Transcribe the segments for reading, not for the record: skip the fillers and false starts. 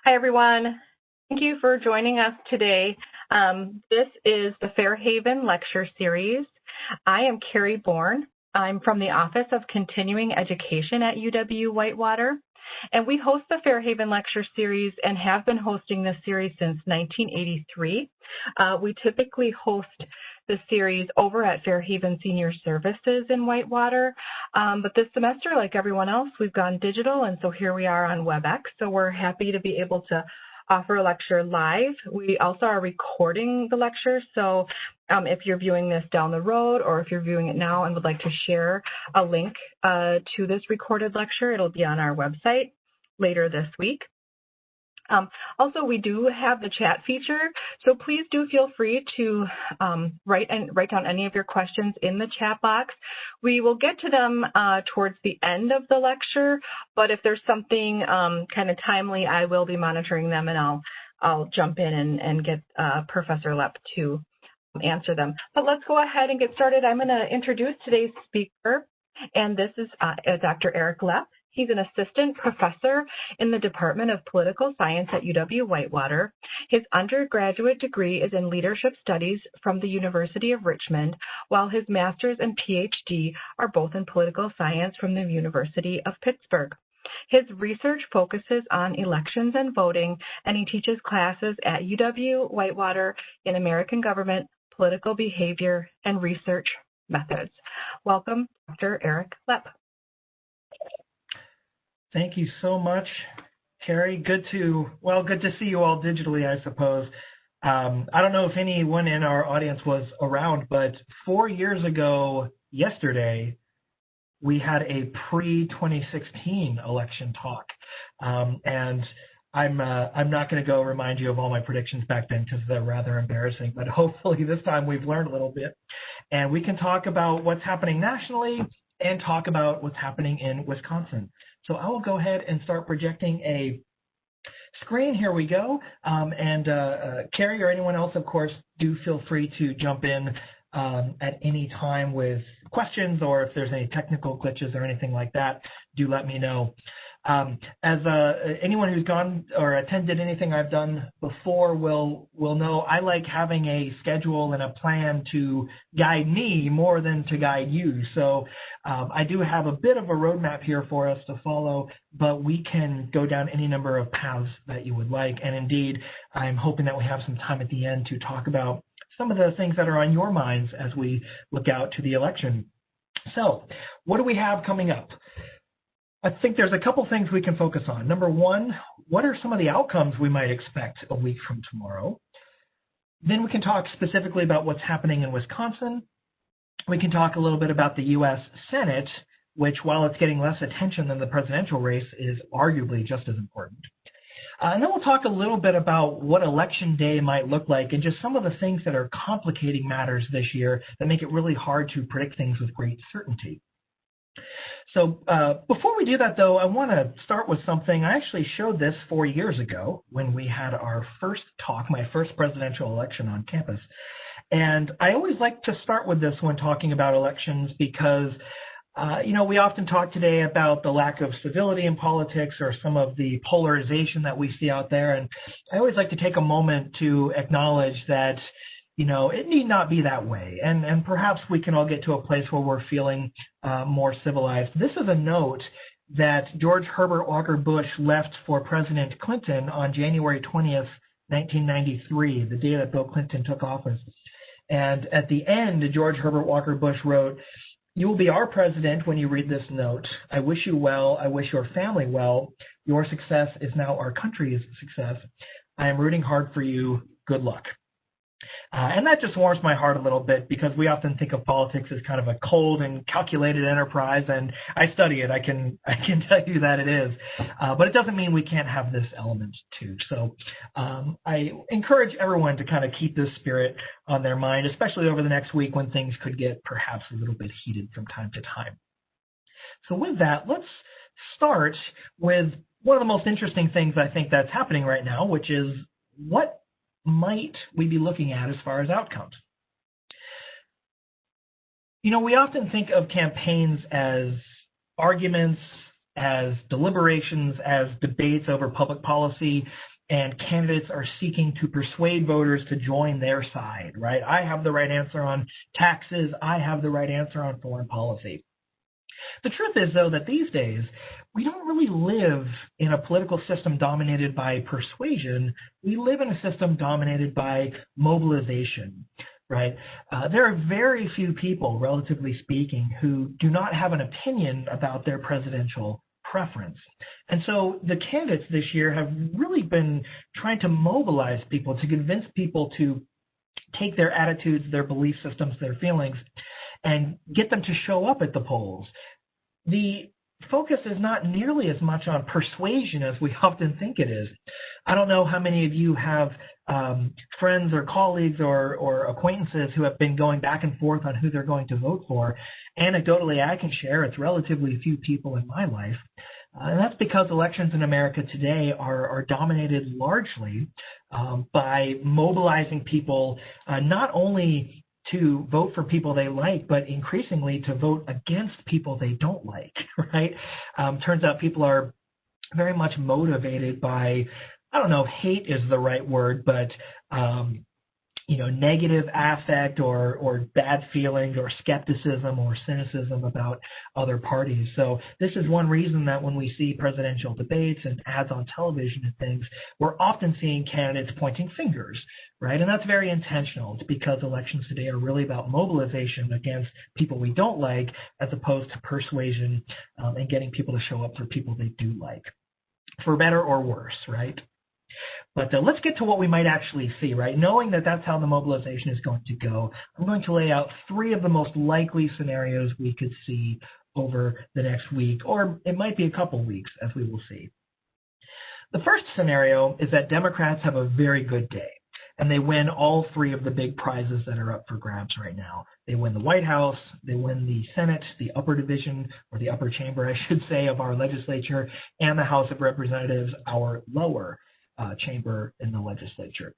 Hi, everyone. Thank you for joining us today. This is the Fairhaven Lecture Series. I am Carrie Bourne. I'm from the Office of Continuing Education at UW-Whitewater, and we host the Fairhaven Lecture Series and have been hosting this series since 1983. We typically host the series over at Fairhaven Senior Services in Whitewater, but this semester, like everyone else, we've gone digital, and so here we are on WebEx, so we're happy to be able to offer a lecture live. We also are recording the lecture, so if you're viewing this down the road or if you're viewing it now and would like to share a link to this recorded lecture, it'll be on our website later this week. Also, we do have the chat feature, so please do feel free to write down any of your questions in the chat box. We will get to them towards the end of the lecture, but if there's something kind of timely, I will be monitoring them, and I'll jump in and get Professor Loepp to answer them. But let's go ahead and get started. I'm going to introduce today's speaker, and this is Dr. Eric Loepp. He's an assistant professor in the Department of Political Science at UW-Whitewater. His undergraduate degree is in leadership studies from the University of Richmond, while his master's and PhD are both in political science from the University of Pittsburgh. His research focuses on elections and voting, and he teaches classes at UW-Whitewater in American government, political behavior, and research methods. Welcome, Dr. Eric Loepp. Thank you so much, Carrie. Good to see you all digitally, I suppose. I don't know if anyone in our audience was around, but 4 years ago yesterday, we had a pre-2016 election talk. And I'm not going to go remind you of all my predictions back then because they're rather embarrassing, but hopefully this time we've learned a little bit. And we can talk about what's happening nationally and talk about what's happening in Wisconsin. So I will go ahead and start projecting a screen. Here we go. Carrie or anyone else, of course, do feel free to jump in at any time with questions, or if there's any technical glitches or anything like that, do let me know. As anyone who's gone or attended anything I've done before will know, I like having a schedule and a plan to guide me more than to guide you. So I do have a bit of a roadmap here for us to follow, but we can go down any number of paths that you would like. And indeed, I'm hoping that we have some time at the end to talk about some of the things that are on your minds as we look out to the election. So what do we have coming up? I think there's a couple things we can focus on. Number one, what are some of the outcomes we might expect a week from tomorrow? Then we can talk specifically about what's happening in Wisconsin. We can talk a little bit about the U.S. Senate, which, while it's getting less attention than the presidential race, is arguably just as important. And then we'll talk a little bit about what election day might look like and just some of the things that are complicating matters this year that make it really hard to predict things with great certainty. So before we do that, though, I want to start with something. I actually showed this 4 years ago when we had our first talk, my first presidential election on campus. And I always like to start with this when talking about elections because, we often talk today about the lack of civility in politics or some of the polarization that we see out there. And I always like to take a moment to acknowledge that it need not be that way. And perhaps we can all get to a place where we're feeling more civilized. This is a note that George Herbert Walker Bush left for President Clinton on January 20th, 1993, the day that Bill Clinton took office. And at the end, George Herbert Walker Bush wrote, "You will be our president when you read this note. I wish you well. I wish your family well. Your success is now our country's success. I am rooting hard for you. Good luck." And that just warms my heart a little bit because we often think of politics as kind of a cold and calculated enterprise, and I study it. I can tell you that it is. But it doesn't mean we can't have this element too. So I encourage everyone to kind of keep this spirit on their mind, especially over the next week when things could get perhaps a little bit heated from time to time. So with that, let's start with one of the most interesting things I think that's happening right now, which is what might we be looking at as far as outcomes? We often think of campaigns as arguments, as deliberations, as debates over public policy. and candidates are seeking to persuade voters to join their side, right? I have the right answer on taxes. I have the right answer on foreign policy. The truth is, though, that these days, we don't really live in a political system dominated by persuasion. We live in a system dominated by mobilization, right? There are very few people, relatively speaking, who do not have an opinion about their presidential preference. And so the candidates this year have really been trying to mobilize people, to convince people to take their attitudes, their belief systems, their feelings, and get them to show up at the polls. The focus is not nearly as much on persuasion as we often think it is. I don't know how many of you have friends or colleagues or acquaintances who have been going back and forth on who they're going to vote for. Anecdotally, I can share it's relatively few people in my life. And that's because elections in America today are dominated largely by mobilizing people not only to vote for people they like, but increasingly to vote against people they don't like, right? Turns out people are very much motivated by, I don't know if hate is the right word, but negative affect or bad feelings or skepticism or cynicism about other parties. So this is one reason that when we see presidential debates and ads on television and things, we're often seeing candidates pointing fingers, right? And that's very intentional. It's because elections today are really about mobilization against people we don't like, as opposed to persuasion and getting people to show up for people they do like, for better or worse, right? But let's get to what we might actually see, right? Knowing that that's how the mobilization is going to go, I'm going to lay out 3 of the most likely scenarios we could see over the next week, or it might be a couple weeks, as we will see. The first scenario is that Democrats have a very good day, and they win all 3 of the big prizes that are up for grabs right now. They win the White House, they win the Senate, the upper division, or the upper chamber, I should say, of our legislature, and the House of Representatives, our lower chamber in the legislature.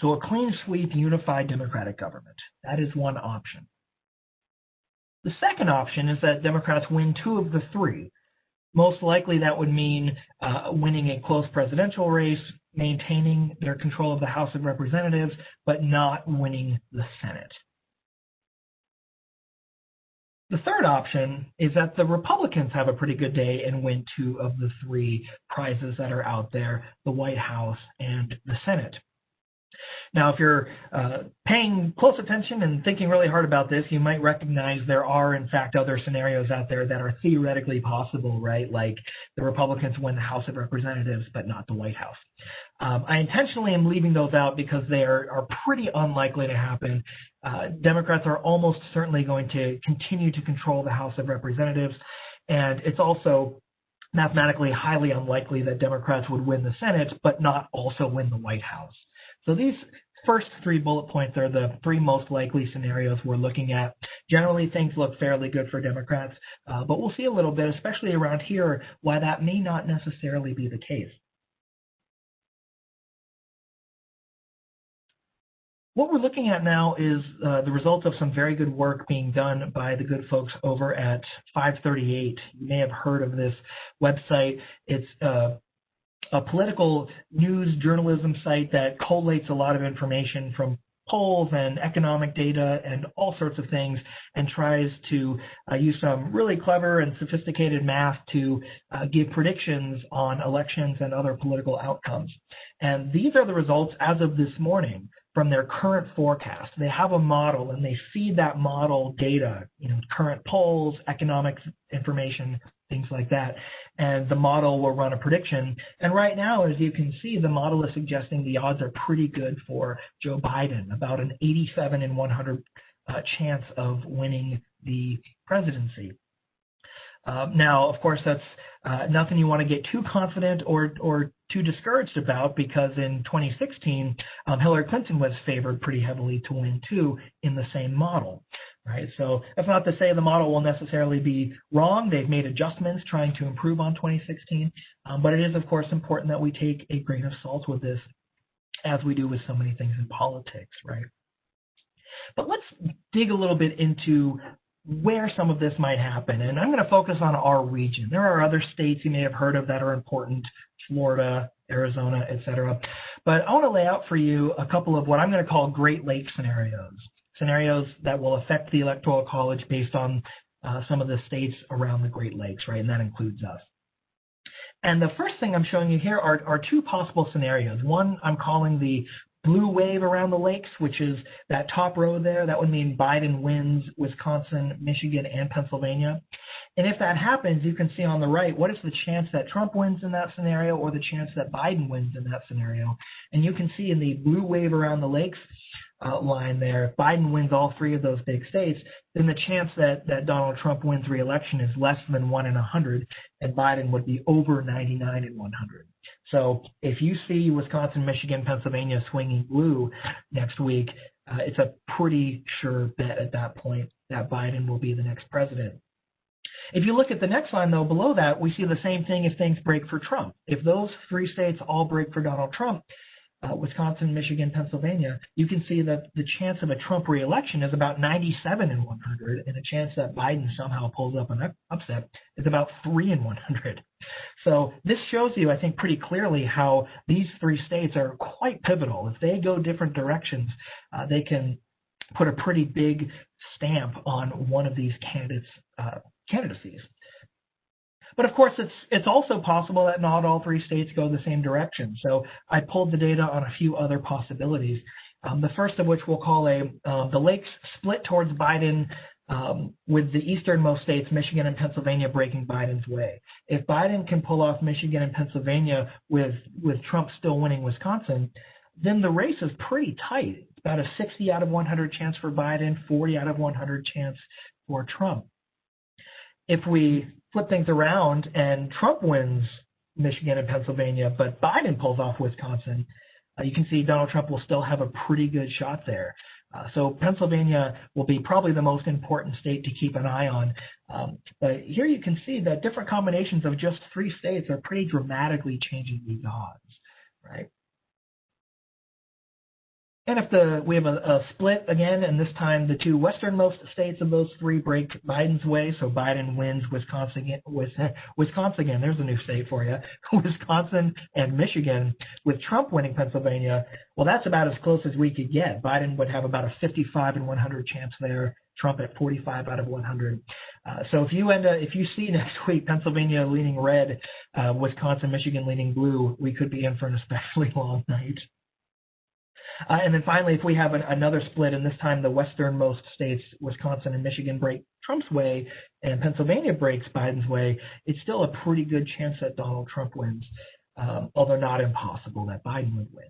So a clean sweep, unified Democratic government. That is one option. The second option is that Democrats win 2 of the 3. Most likely that would mean winning a close presidential race, maintaining their control of the House of Representatives, but not winning the Senate. The third option is that the Republicans have a pretty good day and win 2 of the 3 prizes that are out there, the White House and the Senate. Now, if you're paying close attention and thinking really hard about this, you might recognize there are, in fact, other scenarios out there that are theoretically possible, right? Like the Republicans win the House of Representatives, but not the White House. I intentionally am leaving those out because they are pretty unlikely to happen. Democrats are almost certainly going to continue to control the House of Representatives, and it's also mathematically highly unlikely that Democrats would win the Senate, but not also win the White House. So these first 3 bullet points are the 3 most likely scenarios we're looking at. Generally, things look fairly good for Democrats, but we'll see a little bit, especially around here, why that may not necessarily be the case. What we're looking at now is the result of some very good work being done by the good folks over at 538. You may have heard of this website. It's a political news journalism site that collates a lot of information from polls and economic data and all sorts of things, and tries to use some really clever and sophisticated math to give predictions on elections and other political outcomes. And these are the results as of this morning from their current forecast. They have a model and they feed that model data, current polls, economic information, things like that. And the model will run a prediction. And right now, as you can see, the model is suggesting the odds are pretty good for Joe Biden, about an 87 in 100 chance of winning the presidency. Now, of course, that's nothing you want to get too confident or too discouraged about, because in 2016, Hillary Clinton was favored pretty heavily to win too in the same model, right? So that's not to say the model will necessarily be wrong. They've made adjustments trying to improve on 2016, but it is, of course, important that we take a grain of salt with this, as we do with so many things in politics, right? But let's dig a little bit into where some of this might happen. And I'm going to focus on our region. There are other states you may have heard of that are important, Florida, Arizona, etc. But I want to lay out for you a couple of what I'm going to call Great Lakes scenarios, scenarios that will affect the Electoral College based on some of the states around the Great Lakes, right? And that includes us. And the first thing I'm showing you here are two possible scenarios. One I'm calling the blue wave around the lakes, which is that top row there. That would mean Biden wins Wisconsin, Michigan, and Pennsylvania. And if that happens, you can see on the right, what is the chance that Trump wins in that scenario or the chance that Biden wins in that scenario. And you can see in the blue wave around the lakes line there, if Biden wins all three of those big states, then the chance that Donald Trump wins re-election is less than 1 in 100, and Biden would be over 99 in 100. So if you see Wisconsin, Michigan, Pennsylvania swinging blue next week, it's a pretty sure bet at that point that Biden will be the next president. If you look at the next line, though, below that, we see the same thing if things break for Trump. If those three states all break for Donald Trump, Wisconsin, Michigan, Pennsylvania, you can see that the chance of a Trump re-election is about 97 in 100, and the chance that Biden somehow pulls up an upset is about 3 in 100. So this shows you, I think, pretty clearly how these three states are quite pivotal. If they go different directions, they can put a pretty big stamp on one of these candidacies. But of course, it's also possible that not all three states go the same direction. So I pulled the data on a few other possibilities. The first of which we'll call the lakes split towards Biden, with the easternmost states, Michigan and Pennsylvania, breaking Biden's way. If Biden can pull off Michigan and Pennsylvania with Trump still winning Wisconsin, then the race is pretty tight. It's about a 60 out of 100 chance for Biden, 40 out of 100 chance for Trump. If we flip things around and Trump wins Michigan and Pennsylvania, but Biden pulls off Wisconsin, you can see Donald Trump will still have a pretty good shot there. So Pennsylvania will be probably the most important state to keep an eye on. But here you can see that different combinations of just three states are pretty dramatically changing these odds, right? And if we have a split again, and this time the two westernmost states of those three break Biden's way, so Biden wins Wisconsin again, there's a new state for you, Wisconsin and Michigan, with Trump winning Pennsylvania, well, that's about as close as we could get. Biden would have about a 55 in 100 chance there, Trump at 45 out of 100. So if you see next week Pennsylvania leaning red, Wisconsin, Michigan leaning blue, we could be in for an especially long night. And then finally, if we have another split, and this time the westernmost states, Wisconsin and Michigan, break Trump's way, and Pennsylvania breaks Biden's way, it's still a pretty good chance that Donald Trump wins, although not impossible that Biden would win.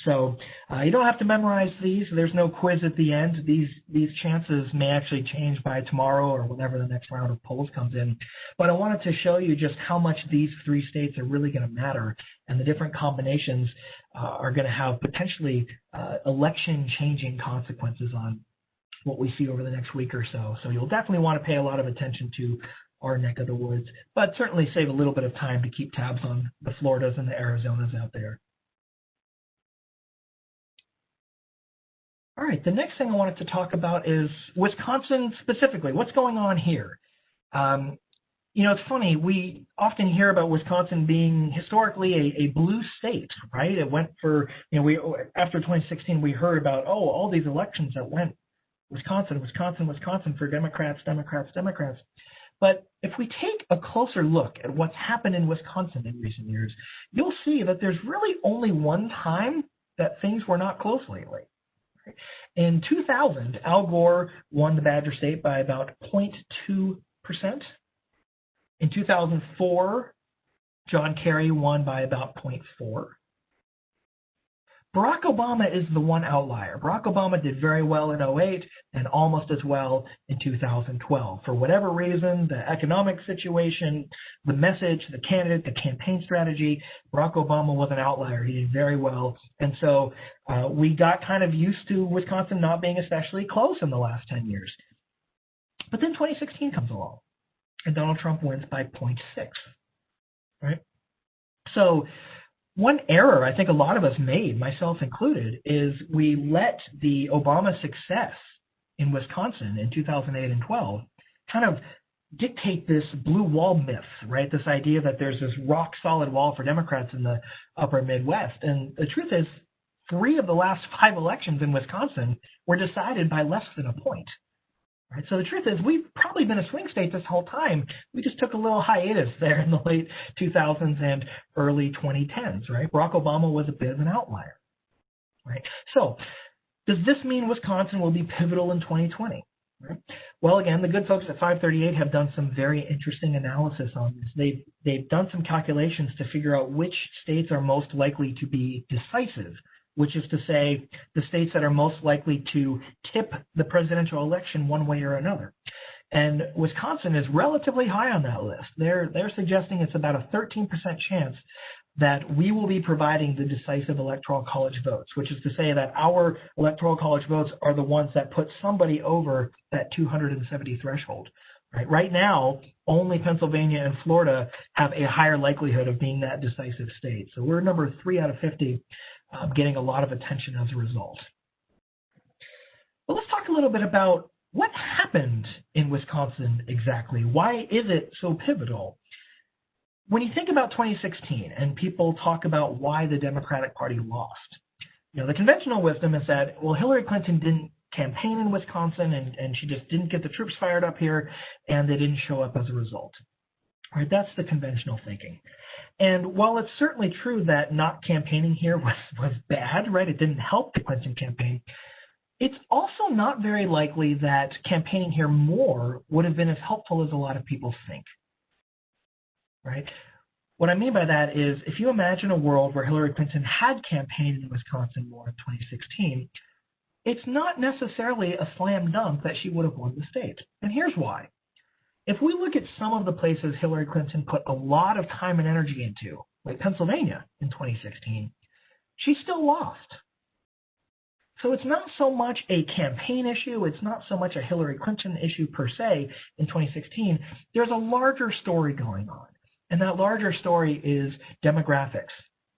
So you don't have to memorize these. There's no quiz at the end. These chances may actually change by tomorrow or whenever the next round of polls comes in. But I wanted to show you just how much these three states are really going to matter, and the different combinations are going to have potentially election-changing consequences on what we see over the next week or so. So you'll definitely want to pay a lot of attention to our neck of the woods, but certainly save a little bit of time to keep tabs on the Floridas and the Arizonas out there. All right, the next thing I wanted to talk about is Wisconsin specifically. What's going on here? It's funny. We often hear about Wisconsin being historically a blue state, right? It went for, after 2016, we heard about, all these elections that went Wisconsin for Democrats. But if we take a closer look at what's happened in Wisconsin in recent years, you'll see that there's really only one time that things were not close lately. In 2000, Al Gore won the Badger State by about 0.2%. In 2004, John Kerry won by about 0.4%. Barack Obama is the one outlier. Barack Obama did very well in 2008 and almost as well in 2012. For whatever reason, the economic situation, the message, the candidate, the campaign strategy, Barack Obama was an outlier. He did very well. And so we got kind of used to Wisconsin not being especially close in the last 10 years. But then 2016 comes along, and Donald Trump wins by 0.6, right? So one error I think a lot of us made, myself included, is we let the Obama success in Wisconsin in 2008 and 12 kind of dictate this blue wall myth, right? This idea that there's this rock solid wall for Democrats in the upper Midwest. And the truth is, 3 of the last 5 elections in Wisconsin were decided by less than a point. Right? So the truth is, we've probably been a swing state this whole time. We just took a little hiatus there in the late 2000s and early 2010s, right? Barack Obama was a bit of an outlier, right? So does this mean Wisconsin will be pivotal in 2020? Right? Well, again, the good folks at 538 have done some very interesting analysis on this. They've done some calculations to figure out which states are most likely to be decisive, which is to say the states that are most likely to tip the presidential election one way or another. And Wisconsin is relatively high on that list. They're suggesting it's about a 13% chance that we will be providing the decisive electoral college votes, which is to say that our electoral college votes are the ones that put somebody over that 270 threshold. Right now, only Pennsylvania and Florida have a higher likelihood of being that decisive state. So we're number 3 out of 50, getting a lot of attention as a result. But let's talk a little bit about what happened in Wisconsin exactly. Why is it so pivotal? When you think about 2016 and people talk about why the Democratic Party lost, the conventional wisdom is that, well, Hillary Clinton didn't campaign in Wisconsin and she just didn't get the troops fired up here and they didn't show up as a result. Right? That's the conventional thinking. And while it's certainly true that not campaigning here was bad, right? It didn't help the Clinton campaign. It's also not very likely that campaigning here more would have been as helpful as a lot of people think. Right? What I mean by that is if you imagine a world where Hillary Clinton had campaigned in Wisconsin more in 2016, it's not necessarily a slam dunk that she would have won the state. And here's why. If we look at some of the places Hillary Clinton put a lot of time and energy into, like Pennsylvania in 2016, she still lost. So it's not so much a campaign issue. It's not so much a Hillary Clinton issue per se in 2016. There's a larger story going on. And that larger story is demographics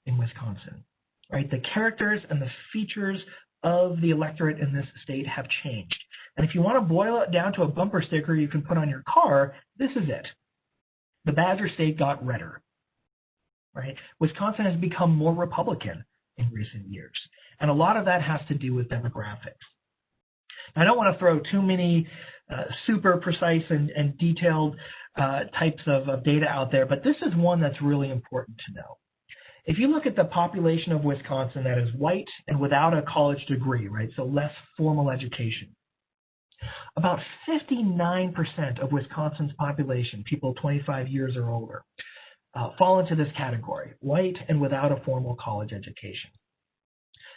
in Wisconsin, right? The characters and the features of the electorate in this state have changed. And if you want to boil it down to a bumper sticker you can put on your car, this is it. The Badger State got redder, right? Wisconsin has become more Republican in recent years. And a lot of that has to do with demographics. I don't want to throw too many super precise and detailed types of data out there, but this is one that's really important to know. If you look at the population of Wisconsin that is white and without a college degree, right, so less formal education, about 59% of Wisconsin's population, people 25 years or older, fall into this category, white and without a formal college education.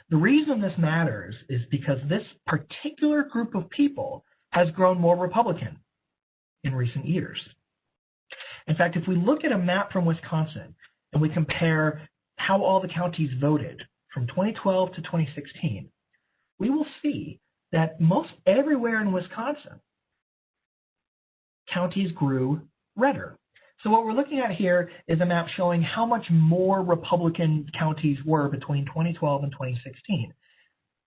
The reason this matters is because this particular group of people has grown more Republican in recent years. In fact, if we look at a map from Wisconsin and we compare how all the counties voted from 2012 to 2016, we will see that most everywhere in Wisconsin, counties grew redder. So what we're looking at here is a map showing how much more Republican counties were between 2012 and 2016.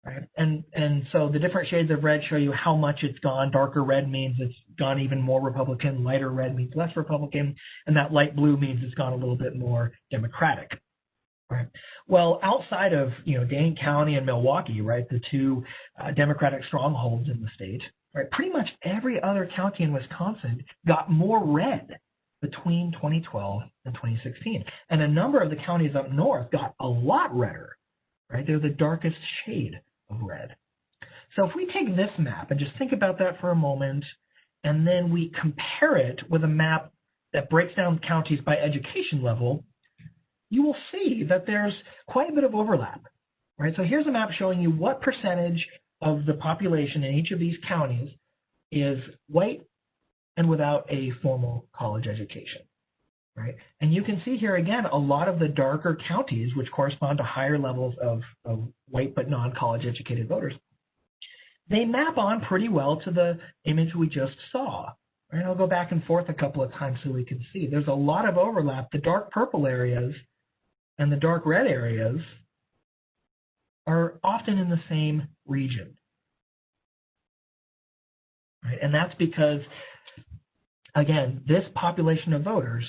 Right? And so the different shades of red show you how much it's gone. Darker red means it's gone even more Republican. Lighter red means less Republican. And that light blue means it's gone a little bit more Democratic. Right. Well, outside of Dane County and Milwaukee, right, the two Democratic strongholds in the state, right, pretty much every other county in Wisconsin got more red between 2012 and 2016, and a number of the counties up north got a lot redder. Right, they're the darkest shade of red. So if we take this map and just think about that for a moment, and then we compare it with a map that breaks down counties by education level, you will see that there's quite a bit of overlap, right? So here's a map showing you what percentage of the population in each of these counties is white and without a formal college education, right? And you can see here again a lot of the darker counties, which correspond to higher levels of white but non-college educated voters, they map on pretty well to the image we just saw. Right? I'll go back and forth a couple of times so we can see. There's a lot of overlap. The dark purple areas and the dark red areas are often in the same region. right? And that's because, again, this population of voters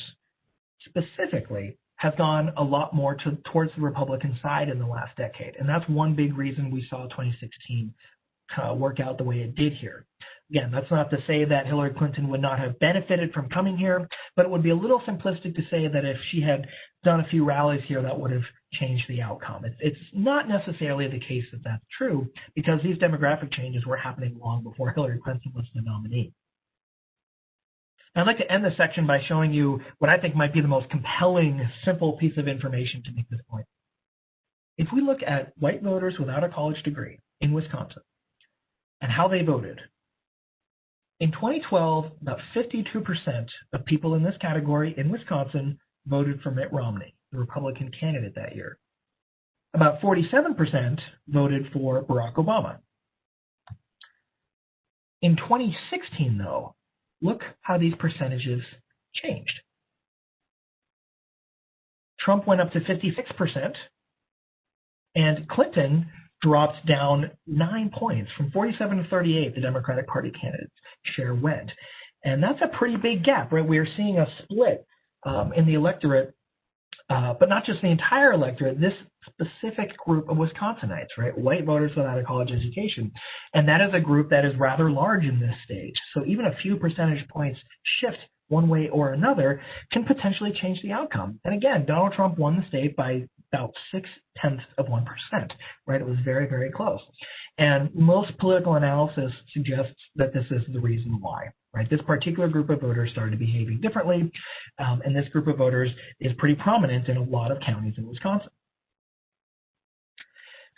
specifically has gone a lot more towards the Republican side in the last decade. And that's one big reason we saw 2016 work out the way it did here. Again, that's not to say that Hillary Clinton would not have benefited from coming here, but it would be a little simplistic to say that if she had done a few rallies here, that would have changed the outcome. It's not necessarily the case that that's true, because these demographic changes were happening long before Hillary Clinton was the nominee. I'd like to end this section by showing you what I think might be the most compelling, simple piece of information to make this point. If we look at white voters without a college degree in Wisconsin and how they voted, in 2012, about 52% of people in this category in Wisconsin voted for Mitt Romney, the Republican candidate that year. About 47% voted for Barack Obama. In 2016, though, look how these percentages changed. Trump went up to 56%, and Clinton dropped down 9 points. From 47 to 38, the Democratic Party candidate's share went. And that's a pretty big gap, right? We are seeing a split in the electorate, but not just the entire electorate, this specific group of Wisconsinites, right? White voters without a college education. And that is a group that is rather large in this stage. So even a few percentage points shift one way or another can potentially change the outcome. And again, Donald Trump won the state by about 0.6%, right? It was very, very close. And most political analysis suggests that this is the reason why, right? This particular group of voters started behaving differently, and this group of voters is pretty prominent in a lot of counties in Wisconsin.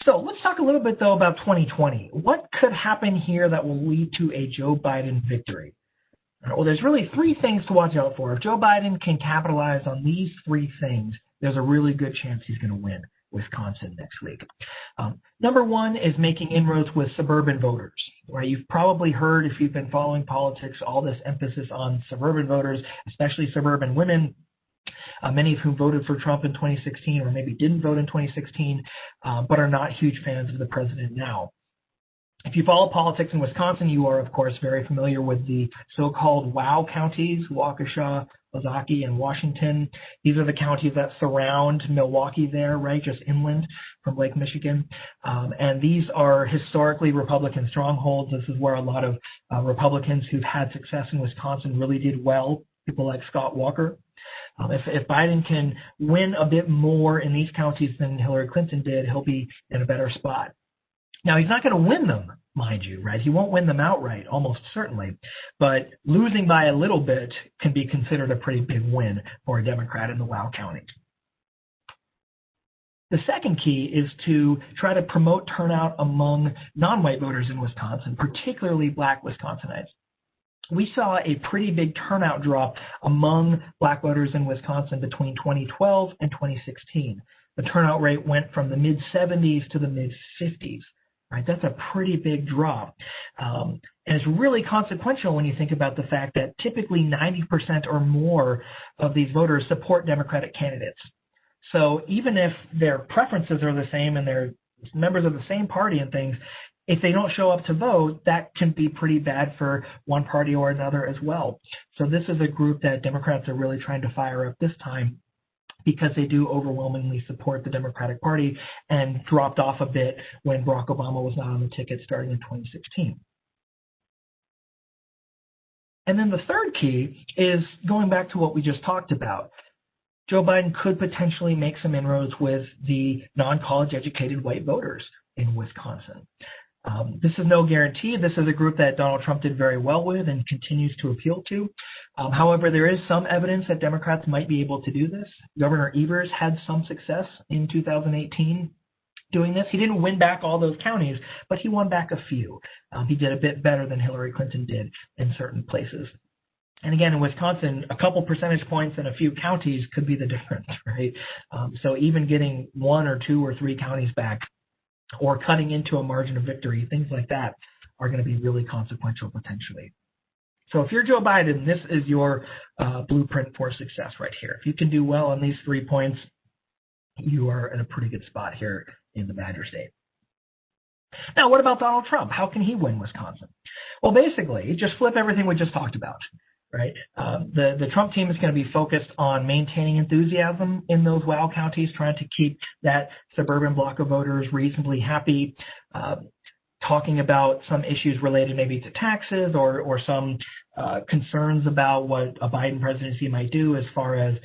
So let's talk a little bit, though, about 2020. What could happen here that will lead to a Joe Biden victory? Well, there's really three things to watch out for. If Joe Biden can capitalize on these three things, there's a really good chance he's going to win Wisconsin next week. Number one is making inroads with suburban voters, right? You've probably heard, if you've been following politics, all this emphasis on suburban voters, especially suburban women, many of whom voted for Trump in 2016 or maybe didn't vote in 2016, but are not huge fans of the president now. If you follow politics in Wisconsin, you are, of course, very familiar with the so-called WOW counties, Waukesha, Ozaukee, and Washington. These are the counties that surround Milwaukee there, right, just inland from Lake Michigan. And these are historically Republican strongholds. This is where a lot of Republicans who've had success in Wisconsin really did well, people like Scott Walker. If Biden can win a bit more in these counties than Hillary Clinton did, he'll be in a better spot. Now, he's not going to win them, mind you, right? He won't win them outright, almost certainly. But losing by a little bit can be considered a pretty big win for a Democrat in the WOW counties. The second key is to try to promote turnout among non-white voters in Wisconsin, particularly black Wisconsinites. We saw a pretty big turnout drop among black voters in Wisconsin between 2012 and 2016. The turnout rate went from the mid-70s to the mid-50s. Right, that's a pretty big drop. And it's really consequential when you think about the fact that typically 90% or more of these voters support Democratic candidates. So even if their preferences are the same and they're members of the same party and things, if they don't show up to vote, that can be pretty bad for one party or another as well. So this is a group that Democrats are really trying to fire up this time, because they do overwhelmingly support the Democratic Party and dropped off a bit when Barack Obama was not on the ticket starting in 2016. And then the third key is going back to what we just talked about. Joe Biden could potentially make some inroads with the non-college educated white voters in Wisconsin. This is no guarantee. This is a group that Donald Trump did very well with and continues to appeal to. However, there is some evidence that Democrats might be able to do this. Governor Evers had some success in 2018 doing this. He didn't win back all those counties, but he won back a few. He did a bit better than Hillary Clinton did in certain places. And again, in Wisconsin, a couple percentage points in a few counties could be the difference, right? So even getting 1 or 2 or 3 counties back, or cutting into a margin of victory, things like that are going to be really consequential potentially. So if you're Joe Biden, this is your blueprint for success right here. If you can do well on these 3 points, you are in a pretty good spot here in the Badger State. Now, what about Donald Trump? How can he win Wisconsin? Well, basically, just flip everything we just talked about, right? The Trump team is going to be focused on maintaining enthusiasm in those WOW counties, trying to keep that suburban block of voters reasonably happy, talking about some issues related maybe to taxes or some concerns about what a Biden presidency might do as far as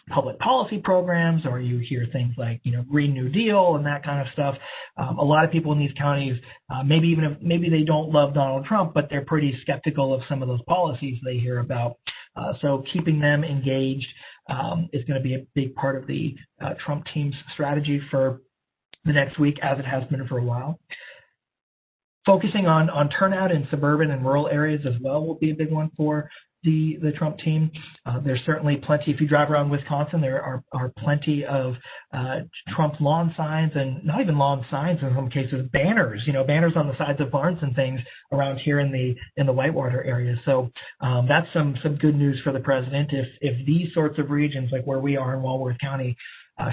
public policy programs, or you hear things like, Green New Deal and that kind of stuff. A lot of people in these counties, maybe they don't love Donald Trump, but they're pretty skeptical of some of those policies they hear about. So keeping them engaged is going to be a big part of the Trump team's strategy for the next week, as it has been for a while. Focusing on turnout in suburban and rural areas as well will be a big one for the Trump team. There's certainly plenty, if you drive around Wisconsin, there are plenty of Trump lawn signs, and not even lawn signs in some cases, banners, banners on the sides of barns and things around here in the Whitewater area. So that's some good news for the president. If these sorts of regions, like where we are in Walworth County,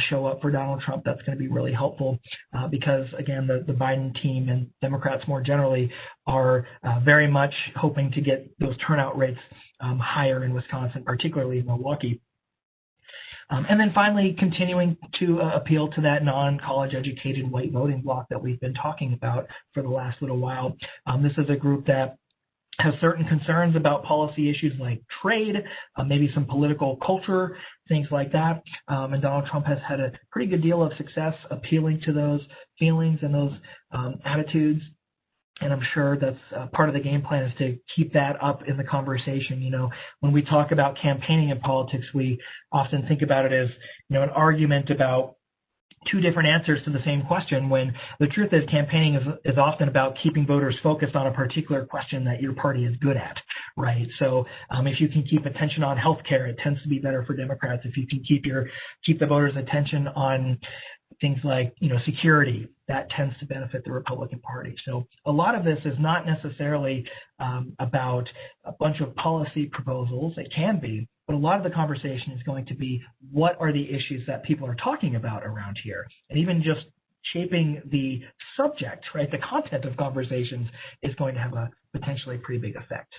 show up for Donald Trump, that's going to be really helpful because, again, the Biden team and Democrats more generally are very much hoping to get those turnout rates higher in Wisconsin, particularly in Milwaukee. And then finally, continuing to appeal to that non-college educated white voting bloc that we've been talking about for the last little while. This is a group that has certain concerns about policy issues like trade, maybe some political culture, things like that. And Donald Trump has had a pretty good deal of success appealing to those feelings and those attitudes. And I'm sure that's part of the game plan, is to keep that up in the conversation. When we talk about campaigning in politics, we often think about it as, an argument about two different answers to the same question, when the truth is campaigning is often about keeping voters focused on a particular question that your party is good at, right? So if you can keep attention on healthcare, it tends to be better for Democrats. If you can keep the voters' attention on things like, security, that tends to benefit the Republican Party. So a lot of this is not necessarily about a bunch of policy proposals. It can be, but a lot of the conversation is going to be, what are the issues that people are talking about around here? And even just shaping the subject, right, the content of conversations is going to have a potentially pretty big effect.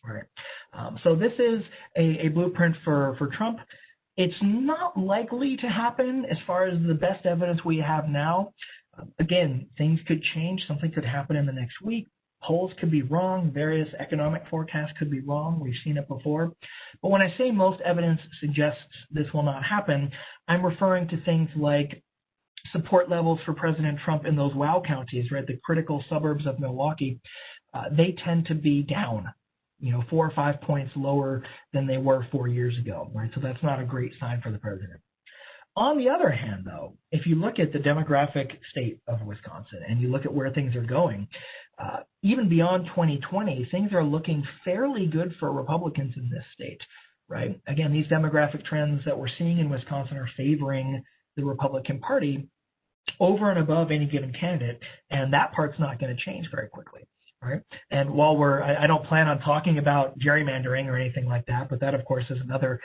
All right. So this is a blueprint for Trump. It's not likely to happen as far as the best evidence we have now. Again, things could change. Something could happen in the next week. Polls could be wrong. Various economic forecasts could be wrong. We've seen it before. But when I say most evidence suggests this will not happen, I'm referring to things like support levels for President Trump in those WOW counties, right, the critical suburbs of Milwaukee. They tend to be down, 4 or 5 points lower than they were 4 years ago, right? So that's not a great sign for the president. On the other hand, though, if you look at the demographic state of Wisconsin and you look at where things are going, even beyond 2020, things are looking fairly good for Republicans in this state, right? Again, these demographic trends that we're seeing in Wisconsin are favoring the Republican Party over and above any given candidate, and that part's not going to change very quickly. Right. And while I don't plan on talking about gerrymandering or anything like that, but that, of course, is another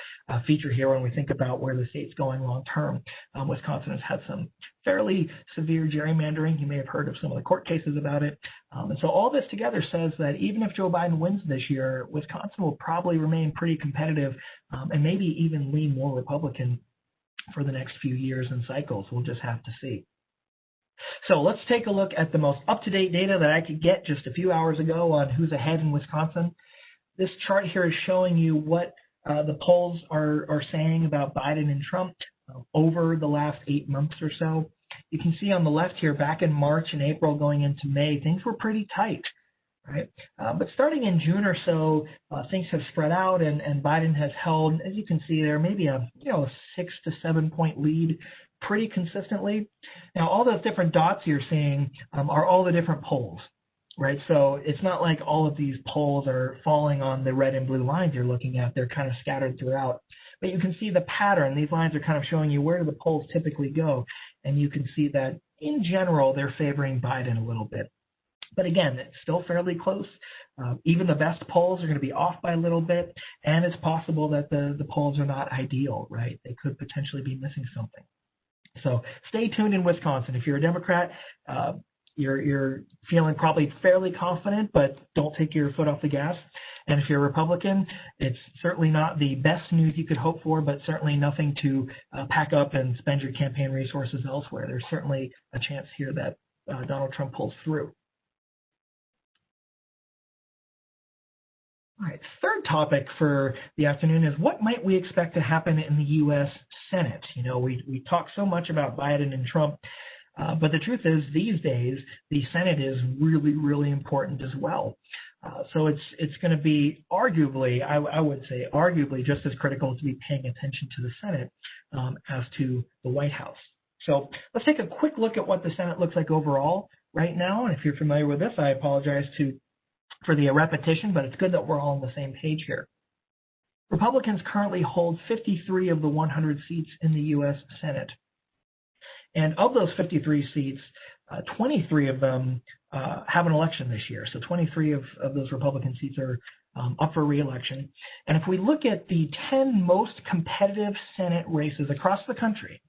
feature here when we think about where the state's going long term. Wisconsin has had some fairly severe gerrymandering. You may have heard of some of the court cases about it. And so all this together says that even if Joe Biden wins this year, Wisconsin will probably remain pretty competitive and maybe even lean more Republican for the next few years and cycles. We'll just have to see. So let's take a look at the most up-to-date data that I could get just a few hours ago on who's ahead in Wisconsin. This chart here is showing you what the polls are saying about Biden and Trump over the last 8 months or so. You can see on the left here, back in March and April going into May, things were pretty tight, right? But starting in June or so, things have spread out, and Biden has held, as you can see there, maybe a 6 to 7 point lead pretty consistently. Now, all those different dots you're seeing are all the different polls, right? So it's not like all of these polls are falling on the red and blue lines you're looking at. They're kind of scattered throughout. But you can see the pattern. These lines are kind of showing you where do the polls typically go. And you can see that, in general, they're favoring Biden a little bit. But again, it's still fairly close. Even the best polls are going to be off by a little bit. And it's possible that the polls are not ideal, right? They could potentially be missing something. So stay tuned in Wisconsin. If you're a Democrat, you're feeling probably fairly confident, but don't take your foot off the gas. And if you're a Republican, it's certainly not the best news you could hope for, but certainly nothing to pack up and spend your campaign resources elsewhere. There's certainly a chance here that Donald Trump pulls through. All right, third topic for the afternoon is what might we expect to happen in the U.S. Senate? You know, we talk so much about Biden and Trump, but the truth is these days the Senate is really, really important as well. So it's going to be arguably, I would say, arguably just as critical to be paying attention to the Senate as to the White House. So let's take a quick look at what the Senate looks like overall right now. And if you're familiar with this, I apologize for the repetition, but it's good that we're all on the same page here. Republicans currently hold 53 of the 100 seats in the U.S. Senate. And of those 53 seats, 23 of them have an election this year. So 23 of those Republican seats are up for re-election. And if we look at the 10 most competitive Senate races across the country,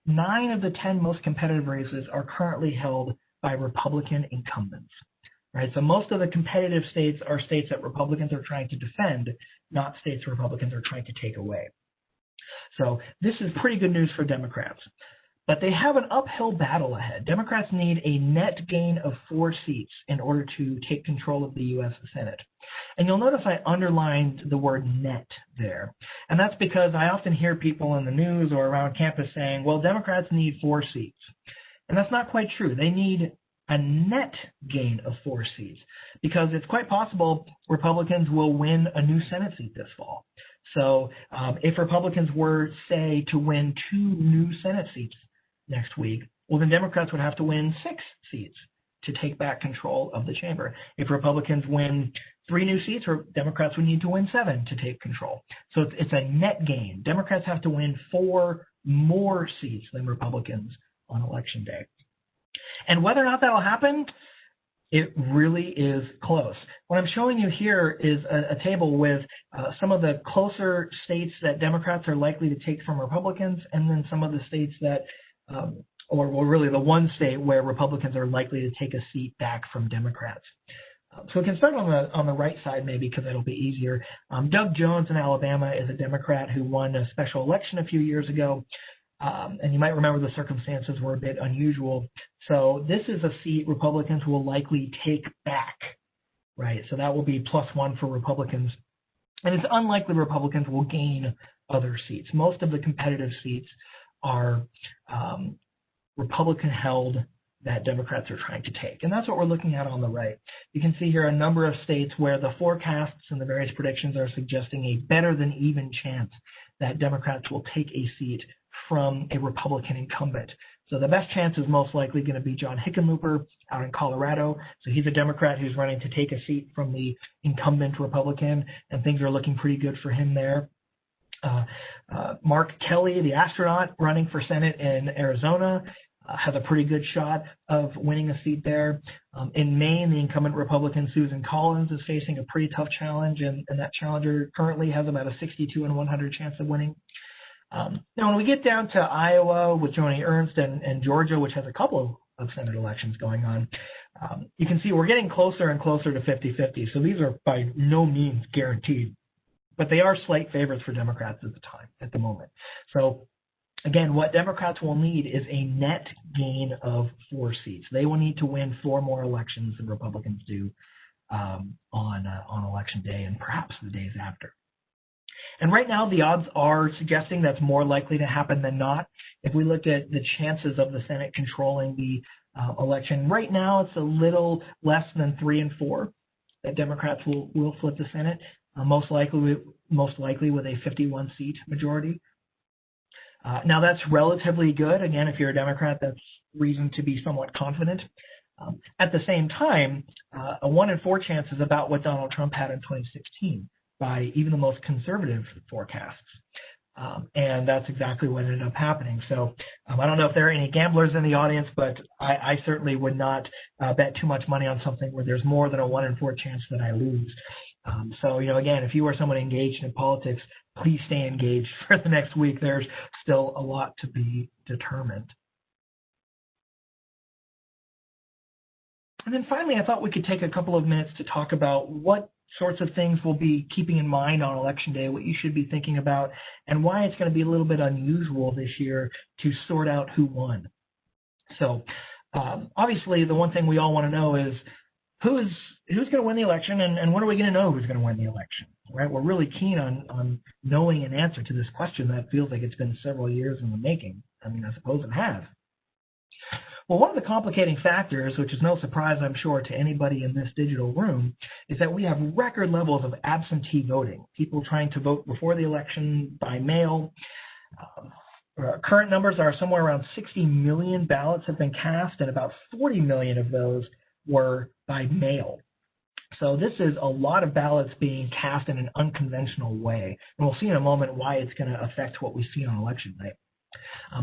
9 of the 10 most competitive races are currently held by Republican incumbents. Right, so most of the competitive states are states that Republicans are trying to defend, not states Republicans are trying to take away. So this is pretty good news for Democrats. But they have an uphill battle ahead. Democrats need a net gain of 4 seats in order to take control of the U.S. Senate. And you'll notice I underlined the word net there. And that's because I often hear people in the news or around campus saying, well, Democrats need 4 seats. And that's not quite true. They need a net gain of 4 seats, because it's quite possible Republicans will win a new Senate seat this fall. So if Republicans were, say, to win 2 new Senate seats next week, well, then Democrats would have to win 6 seats to take back control of the chamber. If Republicans win 3 new seats, Democrats would need to win 7 to take control. So it's a net gain. Democrats have to win 4 more seats than Republicans on Election Day. And whether or not that'll happen, it really is close. What I'm showing you here is a table with some of the closer states that Democrats are likely to take from Republicans, and then some of the states that, or really the one state where Republicans are likely to take a seat back from Democrats. So we can start on the right side maybe, because it'll be easier. Doug Jones in Alabama is a Democrat who won a special election a few years ago. And you might remember the circumstances were a bit unusual. So this is a seat Republicans will likely take back, right? So that will be +1 for Republicans. And it's unlikely Republicans will gain other seats. Most of the competitive seats are Republican-held that Democrats are trying to take. And that's what we're looking at on the right. You can see here a number of states where the forecasts and the various predictions are suggesting a better than even chance that Democrats will take a seat from a Republican incumbent. So the best chance is most likely going to be John Hickenlooper out in Colorado. So he's a Democrat who's running to take a seat from the incumbent Republican, and things are looking pretty good for him there. Mark Kelly, the astronaut running for Senate in Arizona, has a pretty good shot of winning a seat there. In Maine, the incumbent Republican Susan Collins is facing a pretty tough challenge, and that challenger currently has about a 62 in 100 chance of winning. Now, when we get down to Iowa with Joni Ernst and Georgia, which has a couple of Senate elections going on, you can see we're getting closer and closer to 50-50. So these are by no means guaranteed, but they are slight favorites for Democrats at the moment. So again, what Democrats will need is a net gain of 4 seats. They will need to win 4 more elections than Republicans do on Election Day and perhaps the days after. And right now, the odds are suggesting that's more likely to happen than not. If we look at the chances of the Senate controlling the election, right now it's a little less than 3 and 4 that Democrats will flip the Senate, most likely with a 51-seat majority. Now, that's relatively good. Again, if you're a Democrat, that's reason to be somewhat confident. At the same time, a 1 in 4 chance is about what Donald Trump had in 2016. By even the most conservative forecasts. And that's exactly what ended up happening. So I don't know if there are any gamblers in the audience, but I certainly would not bet too much money on something where there's more than a 1 in 4 chance that I lose. So, again, if you are someone engaged in politics, please stay engaged for the next week. There's still a lot to be determined. And then finally, I thought we could take a couple of minutes to talk about what sorts of things we'll be keeping in mind on Election Day, what you should be thinking about, and why it's going to be a little bit unusual this year to sort out who won. So obviously, the one thing we all want to know is who's going to win the election, and when are we going to know who's going to win the election, right? We're really keen on knowing an answer to this question that feels like it's been several years in the making. I mean, I suppose it has. Well, one of the complicating factors, which is no surprise, I'm sure, to anybody in this digital room, is that we have record levels of absentee voting, people trying to vote before the election by mail. Current numbers are somewhere around 60 million ballots have been cast, and about 40 million of those were by mail. So this is a lot of ballots being cast in an unconventional way. And we'll see in a moment why it's going to affect what we see on election night.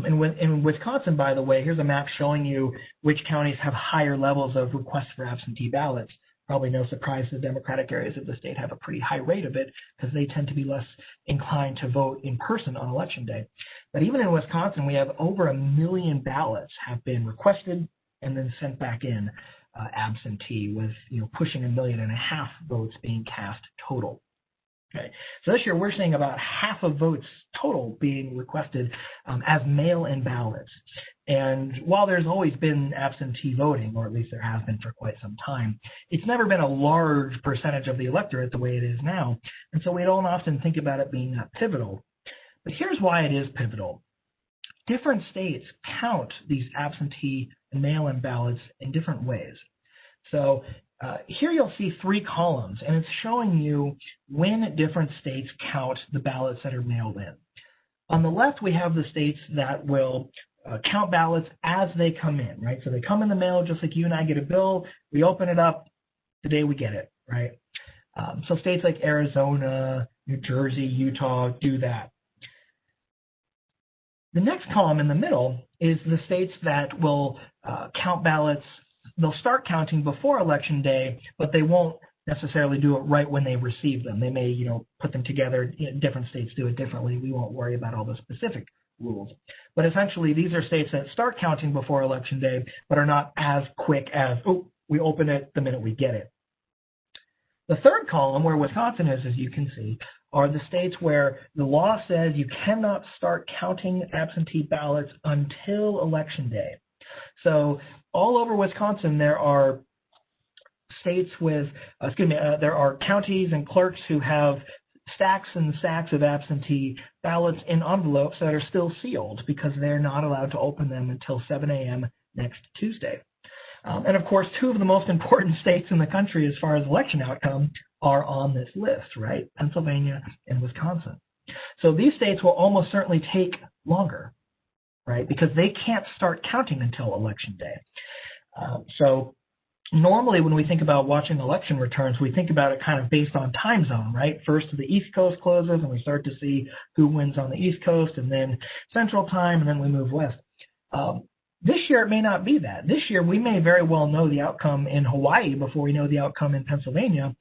In Wisconsin, by the way, here's a map showing you which counties have higher levels of requests for absentee ballots. Probably no surprise the Democratic areas of the state have a pretty high rate of it because they tend to be less inclined to vote in person on election day. But even in Wisconsin, we have over 1 million ballots have been requested and then sent back in absentee, with pushing 1.5 million votes being cast total. Okay, so this year we're seeing about half of votes total being requested as mail-in ballots. And while there's always been absentee voting, or at least there has been for quite some time, it's never been a large percentage of the electorate the way it is now. And so we don't often think about it being that pivotal. But here's why it is pivotal. Different states count these absentee and mail-in ballots in different ways. So here you'll see 3 columns, and it's showing you when different states count the ballots that are mailed in. On the left, we have the states that will count ballots as they come in, right? So they come in the mail just like you and I get a bill. We open it up the day we get it, right? So states like Arizona, New Jersey, Utah do that. The next column in the middle is the states that will count ballots. They'll start counting before Election Day, but they won't necessarily do it right when they receive them. They may, put them together. Different states do it differently. We won't worry about all the specific rules. But essentially, these are states that start counting before Election Day, but are not as quick as, we open it the minute we get it. The third column, where Wisconsin is, as you can see, are the states where the law says you cannot start counting absentee ballots until Election Day. So all over Wisconsin, there are states with, there are counties and clerks who have stacks and stacks of absentee ballots in envelopes that are still sealed because they're not allowed to open them until 7 a.m. next Tuesday. And of course, 2 of the most important states in the country as far as election outcome are on this list, right? Pennsylvania and Wisconsin. So these states will almost certainly take longer, right? Because they can't start counting until Election Day. So normally when we think about watching election returns, we think about it kind of based on time zone, right? First the East Coast closes and we start to see who wins on the East Coast, and then Central Time, and then we move west. This year it may not be that. This year we may very well know the outcome in Hawaii before we know the outcome in Pennsylvania,